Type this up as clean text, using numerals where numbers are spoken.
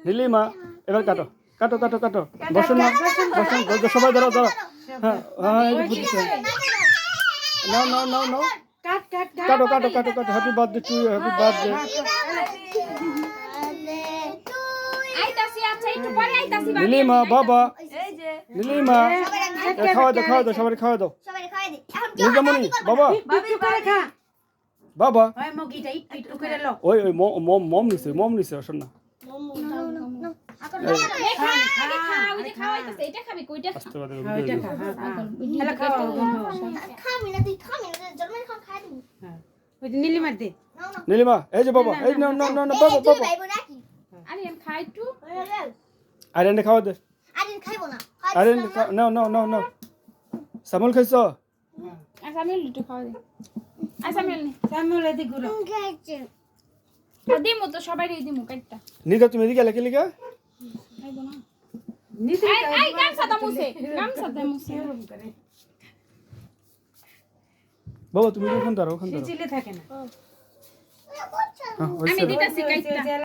নীলিমা এবার কাটো কাটো কাটো কাটো বসুন না বসুন সবাই ধরো ধরো হ্যাঁ হ্যাঁ এই যে বুঝেছে নাও নাও নাও নাও কাটো কাটো কাটো কাটো happy birthday to you happy birthday Nilima বাবা নীলিমা খাওয়া দাও সবাই খাওয়া দাও নীলমণি বাবা বাবা ওই ওই মম নিছে শোন না নীলিমা এই যে বাবা এই না না না না বাবা বাবা আরেন খাওয়া দে আরেন নাও নাও নাও নাও সামুল খাইছ নিদা তুমি এদিকে লেখে লিখা বাবা তুমি ওখান দাঁড়াও ওখান দাঁড়াও থাকে না হ্যাঁ